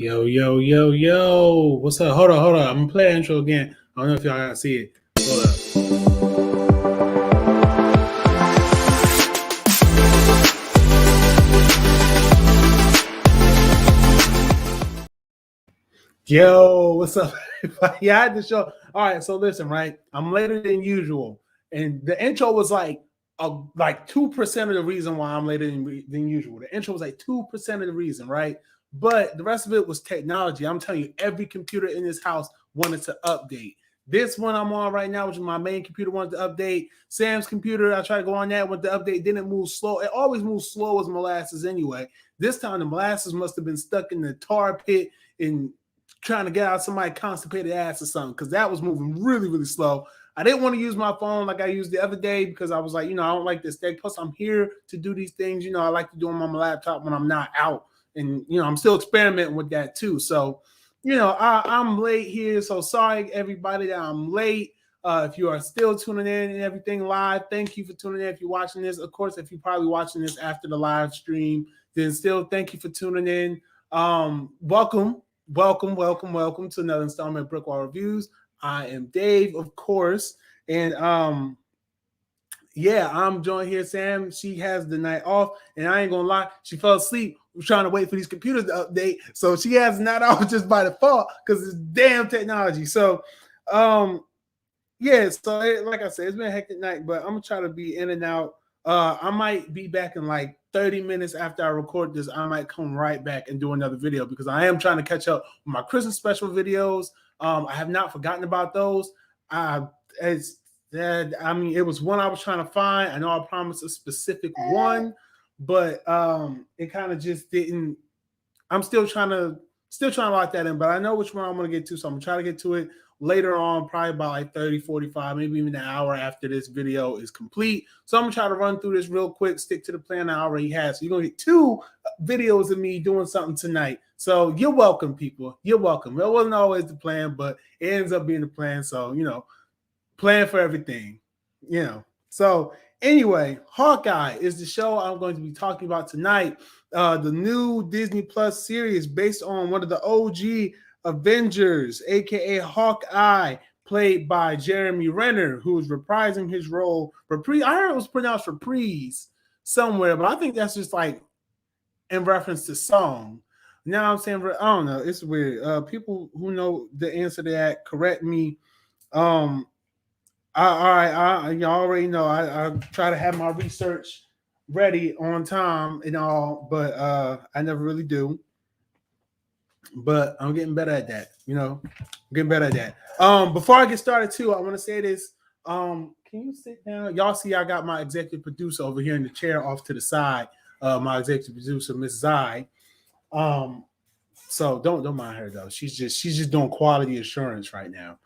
Yo, yo, yo, yo. What's up? Hold on. I'm gonna play the intro again. I don't know if y'all gotta see it. Hold up. Yo, what's up, everybody? Yeah, I had to show. All right, so listen, right? I'm later than usual. And the intro was like 2% of the reason why I'm later than usual. The intro was like 2% of the reason, right? But the rest of it was technology. I'm telling you, every computer in this house wanted to update. This one I'm on right now, which is my main computer, wanted to update. Sam's computer, I tried to go on that with the update, didn't move slow. It always moves slow as molasses anyway. This time the molasses must have been stuck in the tar pit in trying to get out somebody constipated ass or something, because that was moving really, really slow. I didn't want to use my phone like I used the other day because I was like, I don't like this thing. Plus, I'm here to do these things. I like to do them on my laptop when I'm not out. And, I'm still experimenting with that too. So, I'm late here. So sorry, everybody, that I'm late. If you are still tuning in and everything live, thank you for tuning in. If you're watching this, of course, if you're probably watching this after the live stream, then still thank you for tuning in. Welcome to another installment of BrickWall Reviews. I am Dave, of course, and I'm joined here. Sam, she has the night off, and I ain't gonna lie, she fell asleep. We're trying to wait for these computers to update, so she has not off just by default because it's damn technology. So, like I said, it's been a hectic night, but I'm gonna try to be in and out. I might be back in like 30 minutes after I record this. I might come right back and do another video because I am trying to catch up with my Christmas special videos. I have not forgotten about those. It was one I was trying to find. I know I promised a specific one, but it kind of just didn't. I'm still trying to lock that in, but I know which one I'm going to get to, so I'm going to try to get to it later on, probably about like 30, 45, maybe even an hour after this video is complete. So I'm going to try to run through this real quick, stick to the plan I already had. So you're going to get 2 videos of me doing something tonight. So you're welcome, people. You're welcome. It wasn't always the plan, but it ends up being the plan. So, plan for everything, So anyway, Hawkeye is the show I'm going to be talking about tonight. The new Disney Plus series based on one of the OG Avengers, aka Hawkeye, played by Jeremy Renner, who is reprising his role. I heard it was pronounced reprise somewhere, but I think that's just like in reference to song. Now I'm saying, I don't know. It's weird. People who know the answer to that, correct me. I already know. I try to have my research ready on time and all, but I never really do. But I'm getting better at that. Before I get started too, I want to say this. Can you sit down? Y'all see I got my executive producer over here in the chair off to the side. My executive producer, Miss Zai. So don't mind her though. She's just doing quality assurance right now.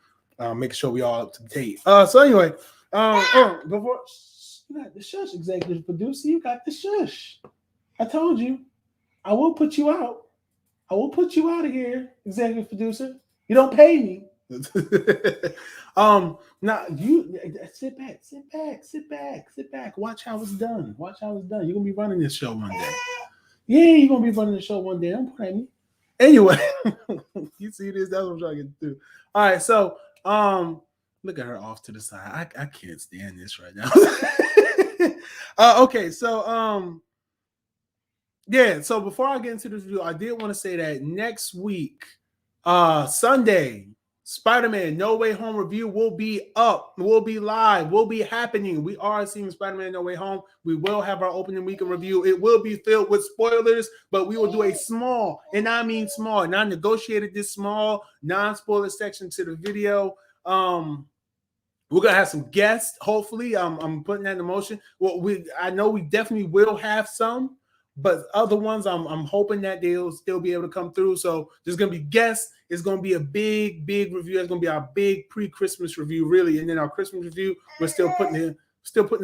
Making sure we all up to date. So anyway, before you got the shush, executive producer, you got the shush. I told you, I will put you out. I will put you out of here, executive producer. You don't pay me. Now you sit back. Watch how it's done. You're gonna be running this show one day. Yeah, you're gonna be running the show one day. Don't play me. Anyway, you see this? That's what I'm trying to get through. All right, so look at her off to the side. I can't stand this right now. Okay, so so before I get into this review, I did want to say that next week, Sunday, Spider-Man No Way Home review will be up, will be live, will be happening. We are seeing Spider-Man No Way Home. We will have our opening weekend review. It will be filled with spoilers, but we will do a small, and I mean small, and I negotiated this small, non-spoiler section to the video. We're gonna have some guests. Hopefully, I'm putting that in motion. Well, I know we definitely will have some, but other ones, I'm hoping that they'll still be able to come through. So there's gonna be guests. It's gonna be a big review. It's gonna be our big pre-Christmas review, really. And then our Christmas review, we're still putting the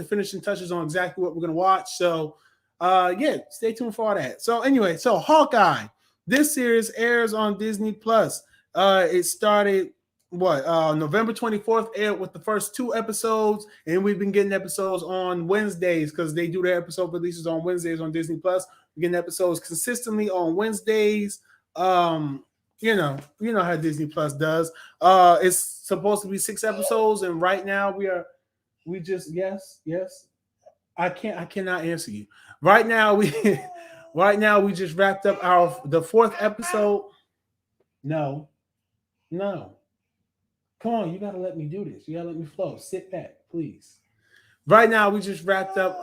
finishing touches on exactly what we're gonna watch. So stay tuned for all that. So anyway, so Hawkeye, this series airs on Disney Plus. It started November 24th, aired with the first 2 episodes, and we've been getting episodes on Wednesdays because they do their episode releases on Wednesdays on Disney Plus. We're getting episodes consistently on Wednesdays. You know how Disney Plus does. It's supposed to be 6 episodes, and right now we just yes. I cannot answer you. Right now we right now we just wrapped up the 4th episode. No, no. Come on, you gotta let me do this. You gotta let me flow. Sit back, please. Right now we just wrapped up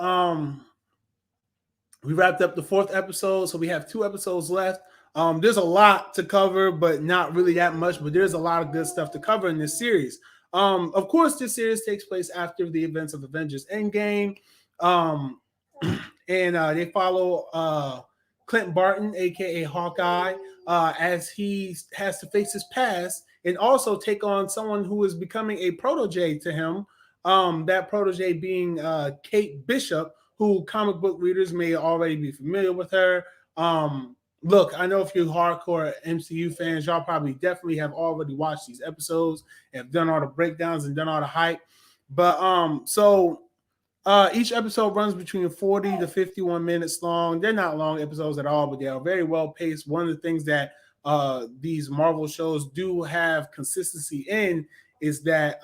we wrapped up the 4th episode, so we have 2 episodes left. There's a lot to cover, but not really that much. But there's a lot of good stuff to cover in this series. Of course, this series takes place after the events of Avengers Endgame, and they follow Clint Barton, aka Hawkeye, as he has to face his past and also take on someone who is becoming a protege to him. That protege being Kate Bishop, who comic book readers may already be familiar with her. Look, I know if you're hardcore MCU fans, y'all probably definitely have already watched these episodes and have done all the breakdowns and done all the hype. But each episode runs between 40 to 51 minutes long. They're not long episodes at all, but they are very well paced. One of the things that these Marvel shows do have consistency in is that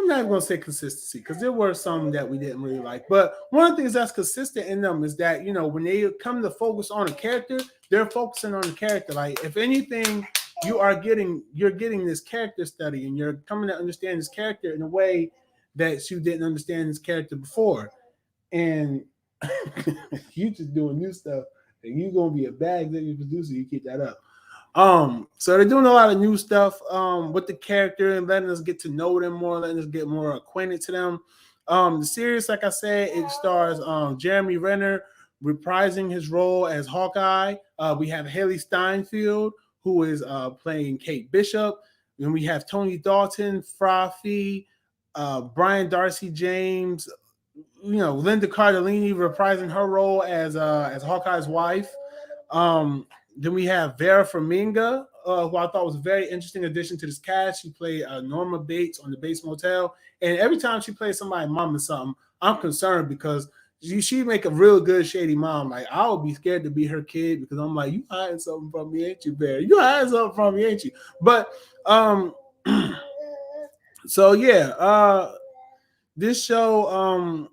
I'm not even going to say consistency because there were some that we didn't really like. But one of the things that's consistent in them is that, when they come to focus on a character, they're focusing on the character. Like, if anything, you're getting this character study and you're coming to understand this character in a way that you didn't understand this character before. And you just doing new stuff and you're going to be a bad executive producer. You keep that up. So they're doing a lot of new stuff with the character and letting us get to know them more, letting us get more acquainted to them. The series, like I said, it stars Jeremy Renner reprising his role as Hawkeye. We have Haley Steinfeld, who is playing Kate Bishop. Then we have Tony Dalton, Frothy, Brian Darcy James, Linda Cardellini reprising her role as Hawkeye's wife. Then we have Vera Farmiga, who I thought was a very interesting addition to this cast. She played Norma Bates on the Bates Motel. And every time she plays somebody's mom or something, I'm concerned because she make a real good shady mom. Like, I would be scared to be her kid because I'm like, you hiding something from me, ain't you, Vera? You hiding something from me, ain't you? But so yeah, this show,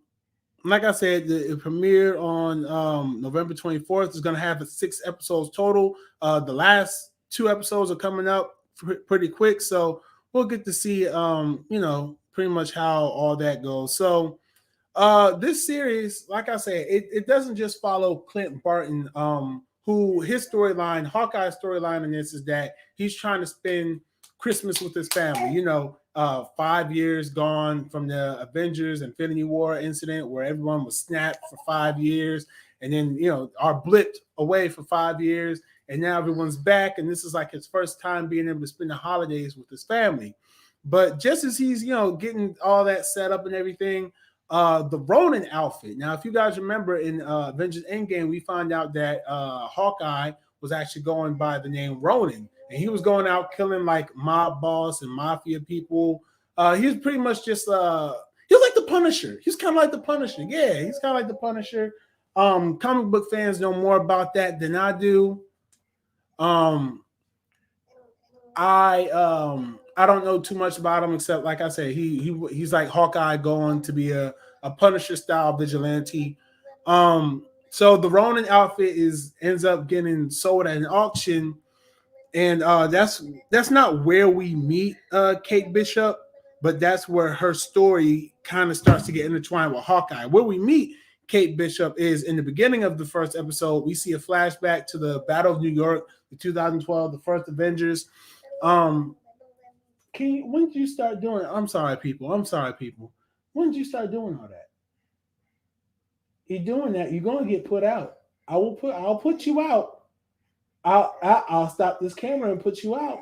like I said, it premiered on November 24th. It's going to have 6 episodes total. The last 2 episodes are coming up pretty quick, so we'll get to see, pretty much how all that goes. So this series, like I said, it doesn't just follow Clint Barton, who his storyline, Hawkeye's storyline in this is that he's trying to spend Christmas with his family. 5 years gone from the Avengers Infinity War incident where everyone was snapped for 5 years and then, are blipped away for 5 years. And now everyone's back. And this is like his first time being able to spend the holidays with his family. But just as he's, getting all that set up and everything, the Ronin outfit. Now, if you guys remember in Avengers Endgame, we found out that Hawkeye was actually going by the name Ronin. And he was going out killing like mob boss and mafia people. He was pretty much just he was like the Punisher. He's kind of like the Punisher. Yeah, he's kind of like the Punisher. Comic book fans know more about that than I do. I don't know too much about him except, like I said, he's like Hawkeye going to be a Punisher style vigilante. So the Ronin outfit ends up getting sold at an auction. And that's not where we meet Kate Bishop, but that's where her story kind of starts to get intertwined with Hawkeye. Where we meet Kate Bishop is in the beginning of the first episode. We see a flashback to the Battle of New York, the 2012, the first Avengers. When did you start doing it? I'm sorry, people. When did you start doing all that? You're doing that, you're going to get put out. I'll put you out. I'll stop this camera and put you out.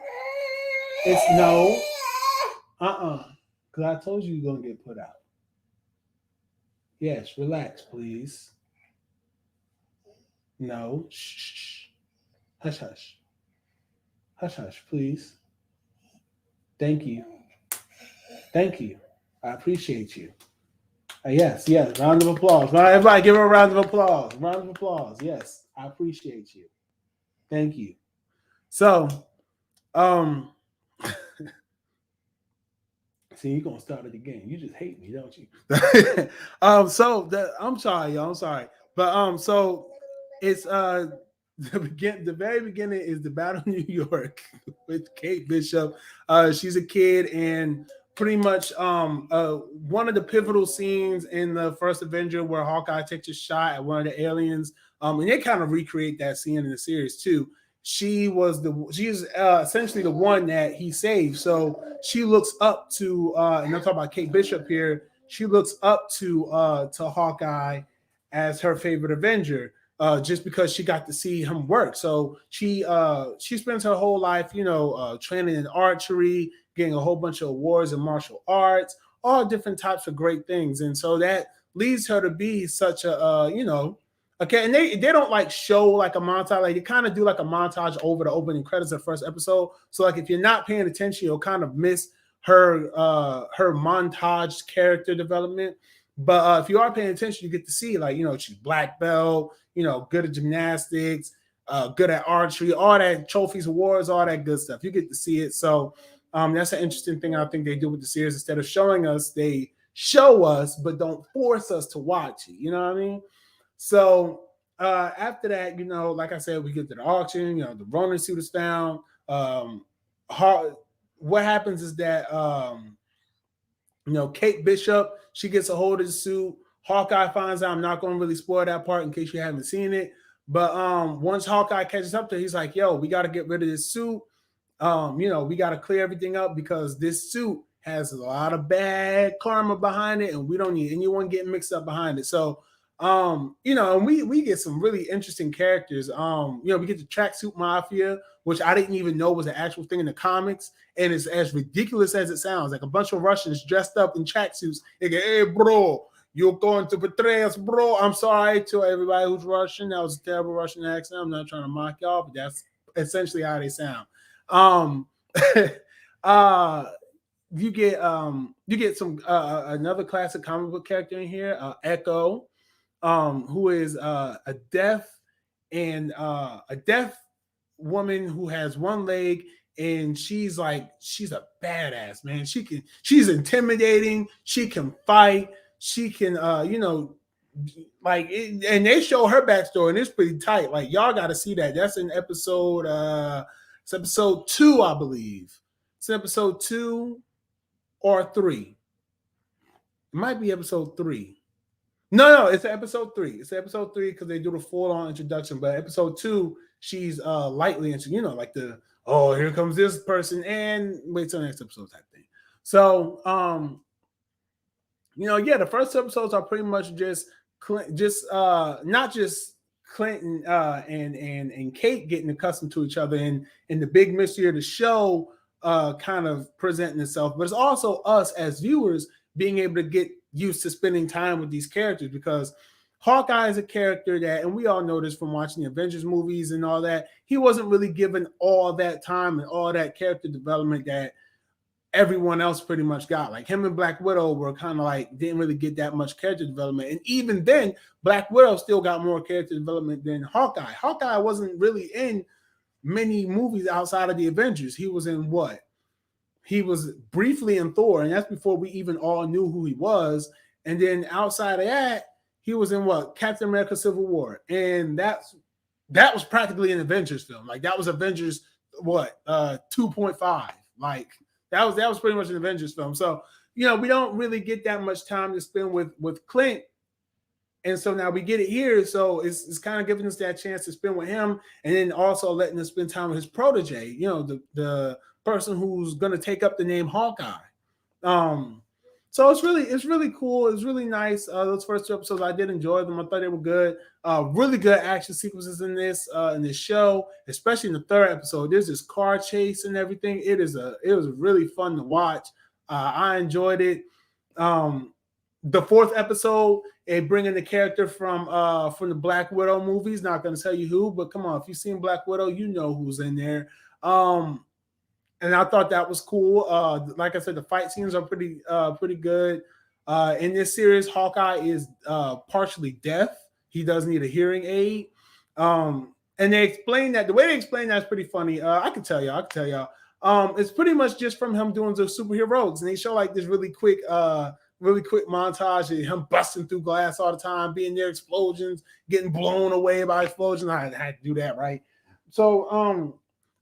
It's no. Because I told you you're going to get put out. Yes, relax, please. No. Shh. Hush, hush. Hush, hush, please. Thank you. I appreciate you. Yes. Round of applause. Everybody give her a round of applause. Yes, I appreciate you. Thank you. So, um, see, you're gonna start it again. You just hate me, don't you? I'm sorry, y'all. I'm sorry, but so it's the very beginning is the Battle of New York with Kate Bishop. She's a kid, and pretty much one of the pivotal scenes in the first Avenger where Hawkeye takes a shot at one of the aliens. And they kind of recreate that scene in the series too. She's essentially the one that he saved. So she looks up to and I'm talking about Kate Bishop here. She looks up to Hawkeye as her favorite Avenger. Just because she got to see him work. So she spends her whole life, training in archery, getting a whole bunch of awards in martial arts, all different types of great things. And so that leads her to be such a okay. And they don't like show like a montage, like they kind of do like a montage over the opening credits of the first episode. So like if you're not paying attention, you'll kind of miss her montage character development. But if you are paying attention, you get to see like she's black belt, good at gymnastics, good at archery, all that trophies, awards, all that good stuff. You get to see it. So that's an interesting thing I think they do with the series. Instead of showing us, they show us, but don't force us to watch it. You know what I mean? So after that, like I said, we get to the auction. The Ronin suit is found. What happens is that Kate Bishop, she gets a hold of the suit. Hawkeye finds out. I'm not going to really spoil that part in case you haven't seen it. But once Hawkeye catches up to her, he's like, yo, we got to get rid of this suit. We got to clear everything up because this suit has a lot of bad karma behind it, and we don't need anyone getting mixed up behind it. So, and we get some really interesting characters. We get the Tracksuit Mafia, which I didn't even know was an actual thing in the comics, and it's as ridiculous as it sounds. Like a bunch of Russians dressed up in tracksuits. They go, "Hey, bro, you're going to betray us, bro." I'm sorry to everybody who's Russian. That was a terrible Russian accent. I'm not trying to mock y'all, but that's essentially how they sound. You get some another classic comic book character in here, Echo, who is a deaf woman who has one leg, and she's a badass, man. She's intimidating. She can fight. She can and they show her backstory, and it's pretty tight. Like y'all got to see that. That's in episode it's episode 2, I believe. It's episode 2 or 3. It might be episode 3. No, it's episode 3. It's episode 3 because they do the full-on introduction. But episode 2, she's lightly into, like the, oh, here comes this person, and wait till the next episode type thing. So, the first episodes are pretty much not just Clinton and Kate getting accustomed to each other, and the big mystery of the show kind of presenting itself, but it's also us as viewers being able to get used to spending time with these characters, because Hawkeye is a character that, and we all know this from watching the Avengers movies and all that, he wasn't really given all that time and all that character development that everyone else pretty much got. Like him and Black Widow were kind of like didn't really get that much character development, and even then Black Widow still got more character development than Hawkeye. Hawkeye wasn't really in many movies outside of the Avengers. He was in what? He was briefly in Thor, and that's before we even all knew who he was. And then outside of that, he was in what? Captain America: Civil War, and that was practically an Avengers film. Like that was Avengers 2.5. Like that was pretty much an Avengers film. So we don't really get that much time to spend with Clint. And so now we get it here. So it's kind of giving us that chance to spend with him, and then also letting us spend time with his protege, the person who's going to take up the name Hawkeye. So it's really cool. It's really nice. Those first 2 episodes, I did enjoy them. I thought they were good. Really good action sequences in this show, especially in the 3rd episode. There's this car chase and everything. It was really fun to watch. I enjoyed it. The 4th episode, they bring in the character from the Black Widow movies. Not going to tell you who, but come on, if you've seen Black Widow, you know who's in there. And I thought that was cool. Like I said, the fight scenes are pretty good. In this series, Hawkeye is partially deaf. He does need a hearing aid. And they explain that, the way they explain that is pretty funny. I can tell y'all. It's pretty much just from him doing the superheroes, and they show like this really quick montage of him busting through glass all the time, being near explosions, getting blown away by explosions. I had to do that, right? So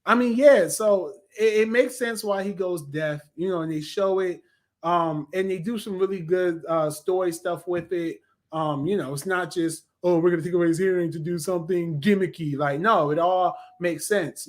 I mean, yeah, so it makes sense why he goes deaf, and they show it. And they do some really good story stuff with it. It's not just, oh, we're gonna take away his hearing to do something gimmicky. Like, no, it all makes sense.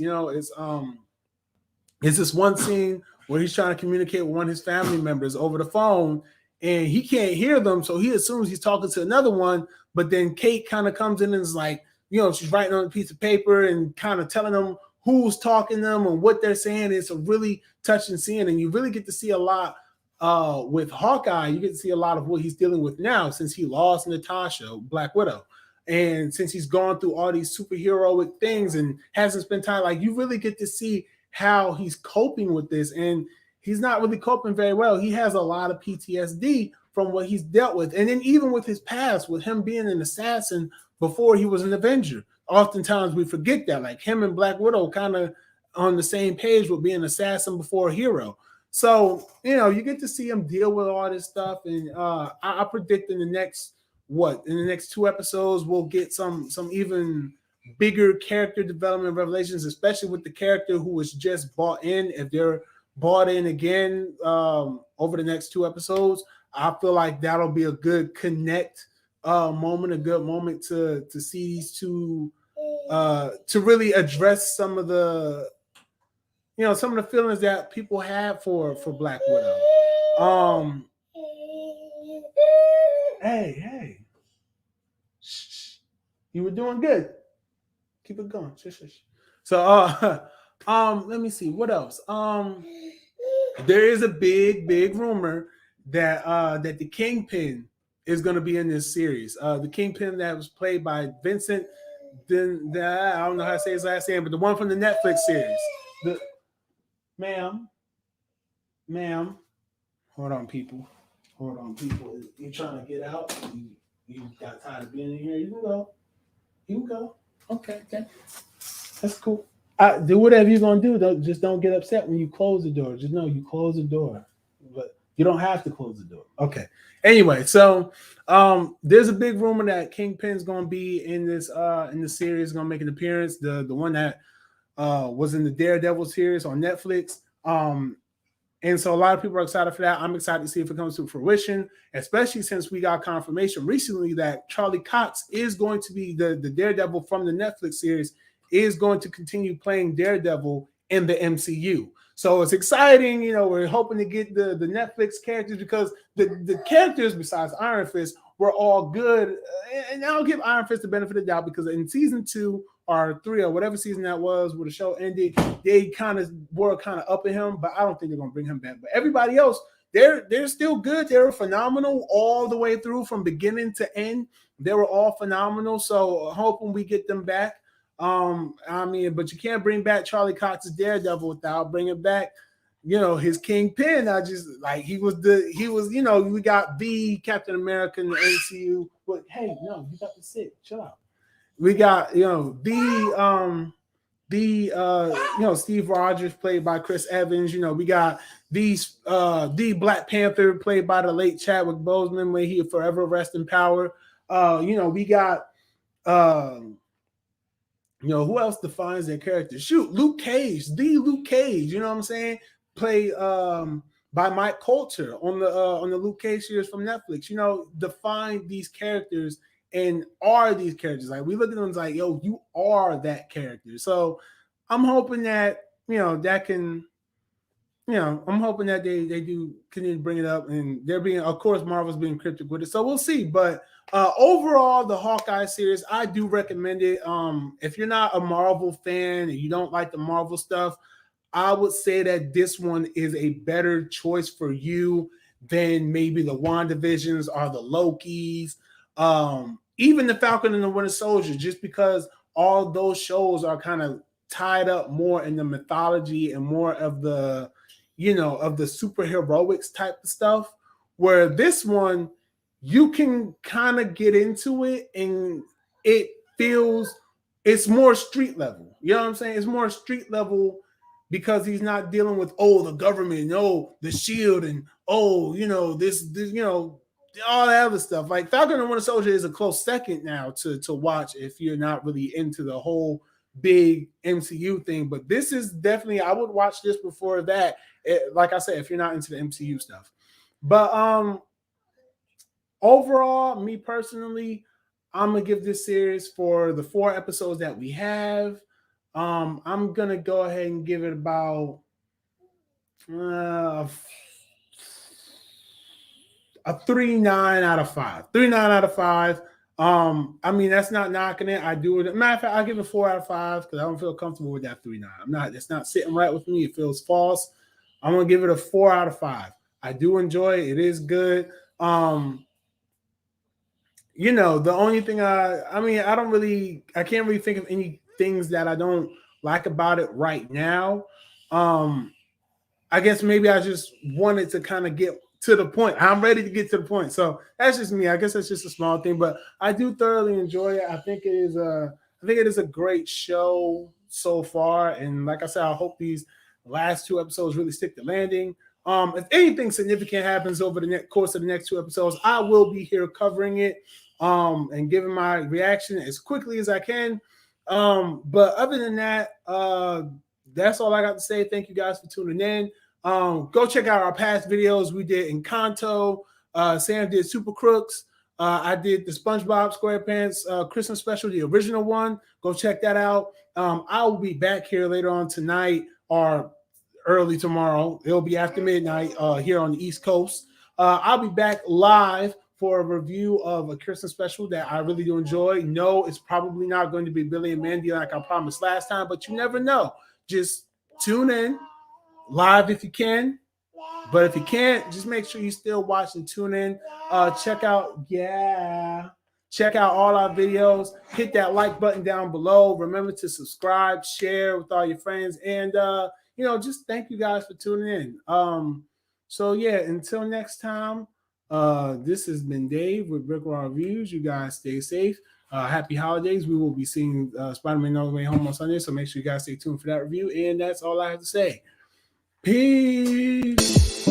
It's this one scene where he's trying to communicate with one of his family members over the phone, and he can't hear them, so he assumes he's talking to another one. But then Kate kind of comes in and is like, she's writing on a piece of paper and kind of telling them who's talking to them and what they're saying. It's a really touching scene, and you really get to see a lot with Hawkeye. You get to see a lot of what he's dealing with now since he lost Natasha, Black Widow. And since he's gone through all these superheroic things and hasn't spent time, like, you really get to see how he's coping with this. And he's not really coping very well. He has a lot of PTSD from what he's dealt with. And then even with his past, with him being an assassin before he was an Avenger, oftentimes we forget that. Like, him and Black Widow kind of on the same page with being an assassin before a hero. So, you get to see him deal with all this stuff. And I predict in the next 2 episodes, we'll get some even bigger character development revelations, especially with the character who was just bought in. If they're bought in again over the next 2 episodes, I feel like that'll be a good connect moment, a good moment to see these two to really address some of the feelings that people have for Black Widow. Hey, shh. You were doing good. Keep it going. Shh. So let me see what else. There is a big rumor that the Kingpin is going to be in this series. The Kingpin that was played by Vincent. I don't know how to say his last name, but the one from the Netflix series. Ma'am. Hold on, people. You trying to get out? You got tired of being in here? You can go. Okay. That's cool. Do whatever you're gonna do. Just don't get upset when you close the door. Just know you close the door, but you don't have to close the door. Okay. Anyway, so there's a big rumor that Kingpin's gonna be in this series, gonna make an appearance. The one that was in the Daredevil series on Netflix. And so a lot of people are excited for that. I'm excited to see if it comes to fruition, especially since we got confirmation recently that Charlie Cox is going to be the Daredevil from the Netflix series, is going to continue playing Daredevil in the MCU. So it's exciting. We're hoping to get the Netflix characters, because the characters besides Iron Fist were all good. And I'll give Iron Fist the benefit of the doubt, because in season 2 or 3 or whatever season that was where the show ended, they were up at him, but I don't think they're gonna bring him back. But everybody else, they're still good. They were phenomenal all the way through from beginning to end. They were all phenomenal. So hoping we get them back. But you can't bring back Charlie Cox's Daredevil without bringing back, his Kingpin. We got the Captain America in the MCU. But hey, no, you got to sit. Chill out. We got, Steve Rogers played by Chris Evans. We got the Black Panther played by the late Chadwick Boseman. May he forever rest in power. We got, who else defines their character? Shoot, Luke Cage, you know what I'm saying? Played by Mike Coulter on the Luke Cage series from Netflix. Define these characters and are these characters. Like, we look at them and like, yo, you are that character. So I'm hoping that, that can, I'm hoping that they do continue to bring it up, and they're being, of course, Marvel's being cryptic with it. So we'll see. But overall, the Hawkeye series, I do recommend it. If you're not a Marvel fan and you don't like the Marvel stuff, I would say that this one is a better choice for you than maybe the WandaVisions or the Lokis, even the Falcon and the Winter Soldier, just because all those shows are kind of tied up more in the mythology and more of the, of the superheroics type of stuff, where this one, you can kind of get into it and it feels it's more street level. You know what I'm saying? It's more street level because he's not dealing with the government, the shield, and this all that other stuff. Like Falcon and Winter Soldier is a close second now to watch if you're not really into the whole big MCU thing. But this is definitely, I would watch this before that. Like I said, if you're not into the MCU stuff. But overall, me personally, I'm gonna give this series, for the 4 episodes that we have, I'm gonna go ahead and give it about a 3.9 out of 5. 3.9 out of 5. I mean, that's not knocking it. I do it. Matter of fact, I'll give it 4 out of 5 because I don't feel comfortable with that 3.9. I'm not. It's not sitting right with me. It feels false. I'm gonna give it a 4 out of 5. I do enjoy it. It is good. The only thing I can't really think of any things that I don't like about it right now. I guess maybe I just wanted to kind of get to the point. I'm ready to get to the point. So that's just me. I guess that's just a small thing, but I do thoroughly enjoy it. I think it is a great show so far. And like I said, I hope these last 2 episodes really stick the landing. If anything significant happens over the course of the next 2 episodes, I will be here covering it and giving my reaction as quickly as I can. But other than that, that's all I got to say. Thank you guys for tuning in. Go check out our past videos we did in Kanto. Sam did Super Crooks. I did the SpongeBob SquarePants Christmas special, the original one. Go check that out. I will be back here later on tonight or early tomorrow. It'll be after midnight here on the East Coast. I'll be back live for a review of a Christmas special that I really do enjoy. No, it's probably not going to be Billy and Mandy like I promised last time, but you never know. Just tune in live if you can. But if you can't, just make sure you still watch and tune in. Check out all our videos. Hit that like button down below. Remember to subscribe, share with all your friends, and just thank you guys for tuning in. So yeah, until next time, this has been Dave with BrickWall Reviews. You guys stay safe. Happy holidays. We will be seeing Spider-Man No Way Home on Sunday, so make sure you guys stay tuned for that review. And that's all I have to say. Peace.